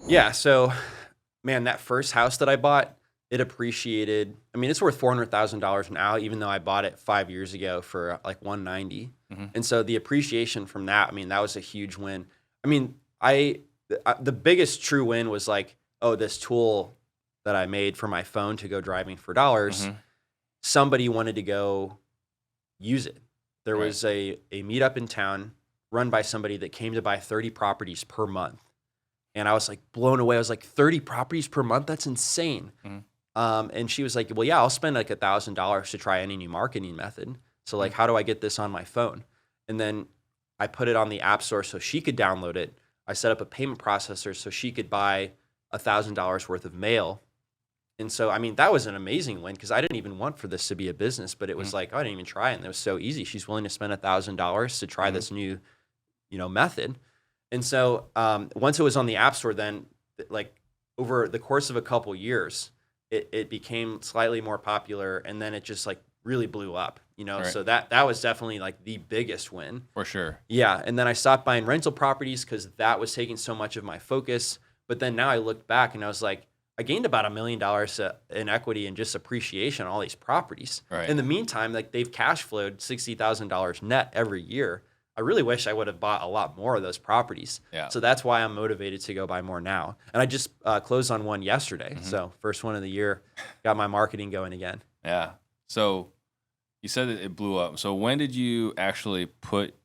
Yeah, so, man, that first house that I bought, it appreciated. I mean, it's worth $400,000 now, even though I bought it 5 years ago for, like, 190. Hmm. And so the appreciation from that, I mean, that was a huge win. I mean, the biggest true win was like, oh, this tool that I made for my phone to go driving for dollars, Hmm. somebody wanted to go use it. There Right. was a meetup in town run by somebody that came to buy 30 properties per month. And I was like blown away. I was like, 30 properties per month? That's insane. Hmm. And she was like, well, yeah, I'll spend like $1,000 to try any new marketing method. So Hmm. like, how do I get this on my phone? And then I put it on the app store so she could download it. I set up a payment processor so she could buy $1,000 worth of mail. And so, I mean, that was an amazing win because I didn't even want for this to be a business, but it Hmm. was like, oh, I didn't even try it. And it was so easy. She's willing to spend $1,000 to try Hmm. this new, method. And so once it was on the App Store, then like over the course of a couple years, it became slightly more popular, and then it just like really blew up. Right. So that was definitely like the biggest win. For sure. Yeah, and then I stopped buying rental properties because that was taking so much of my focus. But then now I looked back and I was like, I gained about $1 million in equity and just appreciation on all these properties. Right. In the meantime, like they've cash flowed $60,000 net every year. I really wish I would have bought a lot more of those properties. Yeah. So that's why I'm motivated to go buy more now. And I just closed on one yesterday. Hmm. So first one of the year, got my marketing going again. Yeah. So you said that it blew up. So when did you actually put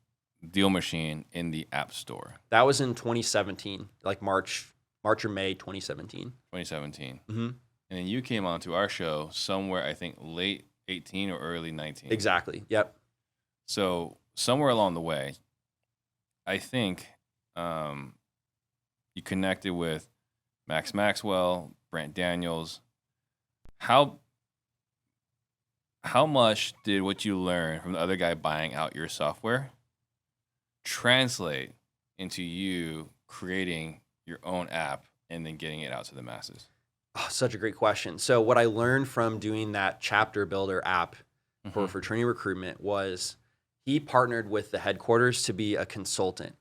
Deal Machine in the App Store? That was in 2017, like March or May 2017. 2017. Hmm. And then you came onto our show somewhere, I think, late 18 or early 19. Exactly. Yep. So somewhere along the way, I think you connected with Max Maxwell, Brant Daniels. How much did what you learned from the other guy buying out your software translate into you creating your own app and then getting it out to the masses? Oh, such a great question. So what I learned from doing that chapter builder app for Hmm. fraternity recruitment was he partnered with the headquarters to be a consultant,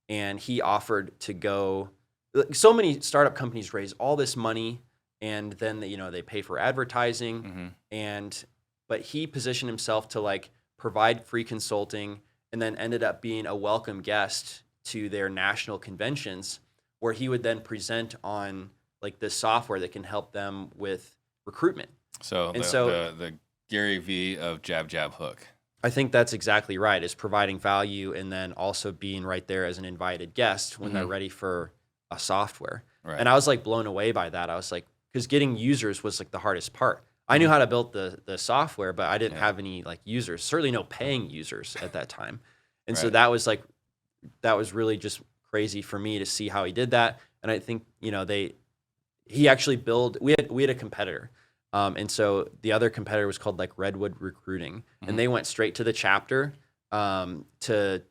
and he offered to go. Like, so many startup companies raise all this money, and then they pay for advertising, Hmm. and but he positioned himself to like provide free consulting, and then ended up being a welcome guest to their national conventions, where he would then present on like this software that can help them with recruitment. So And the, so the the Gary V of Jab Jab Hook. I think that's exactly right, is providing value and then also being right there as an invited guest when they're Hmm. ready for a software. Right. And I was like blown away by that. I was like, because getting users was like the hardest part. I knew Hmm. how to build the software, but I didn't Yeah. have any like users, certainly no paying users at that time. And so Right. that was really just crazy for me to see how he did that. And I think, he actually built. We had a competitor, and so the other competitor was called like Redwood Recruiting, Hmm. and they went straight to the chapter to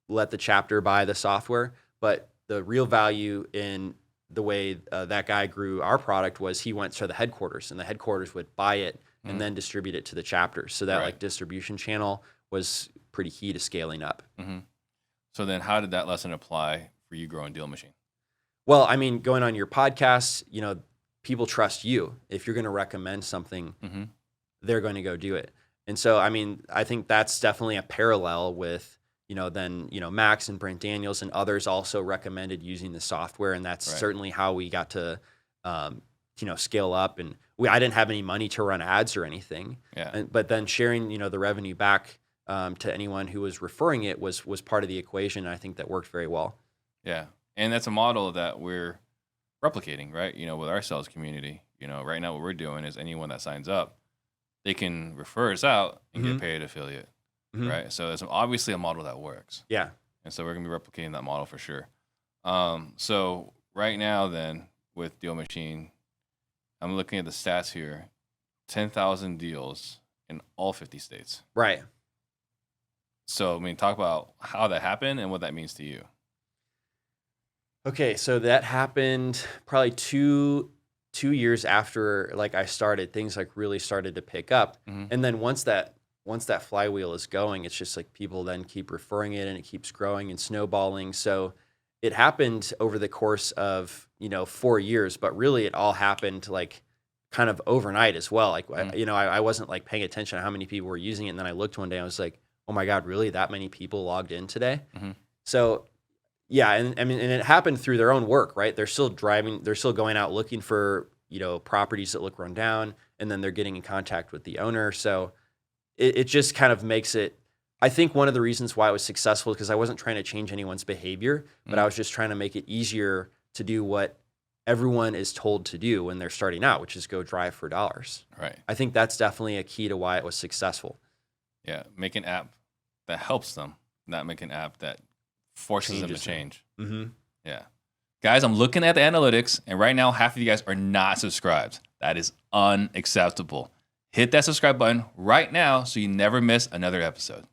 let the chapter buy the software. But the real value in the way that guy grew our product was he went to the headquarters, and the headquarters would buy it and Hmm. then distribute it to the chapters. So that Right. like distribution channel was pretty key to scaling up. Hmm. So then, how did that lesson apply for you growing Deal Machine? Well, I mean, going on your podcast, people trust you. If you're going to recommend something, Hmm. they're going to go do it. And so, I mean, I think that's definitely a parallel with, then, Max and Brent Daniels and others also recommended using the software. And that's Right. certainly how we got to, scale up. And I didn't have any money to run ads or anything. Yeah. But then sharing, the revenue back to anyone who was referring it was part of the equation. And I think that worked very well. Yeah. And that's a model that we're replicating, right? With our sales community. Right now what we're doing is anyone that signs up, they can refer us out and Mhm. get paid affiliate, Mhm. right? So it's obviously a model that works. Yeah. And so we're gonna be replicating that model for sure. So right now then with Deal Machine, I'm looking at the stats here, 10,000 deals in all 50 states. Right. So I mean, talk about how that happened and what that means to you. Okay, so that happened probably two years after like I started, things like really started to pick up. Hmm. And then once that flywheel is going, it's just like people then keep referring it and it keeps growing and snowballing. So it happened over the course of, 4 years, but really it all happened like kind of overnight as well. Like, I wasn't like paying attention to how many people were using it. And then I looked one day, I was like, oh my God, really? That many people logged in today? Mm-hmm. So yeah. And I mean, and it happened through their own work, right? They're still driving, they're still going out looking for, properties that look run down, and then they're getting in contact with the owner. So it just kind of makes it, I think one of the reasons why it was successful is because I wasn't trying to change anyone's behavior, but I was just trying to make it easier to do what everyone is told to do when they're starting out, which is go drive for dollars. Right. I think that's definitely a key to why it was successful. Yeah. Make an app that helps them, not make an app that forces them to change. Mm-hmm. Yeah. Guys, I'm looking at the analytics, and right now, half of you guys are not subscribed. That is unacceptable. Hit that subscribe button right now so you never miss another episode.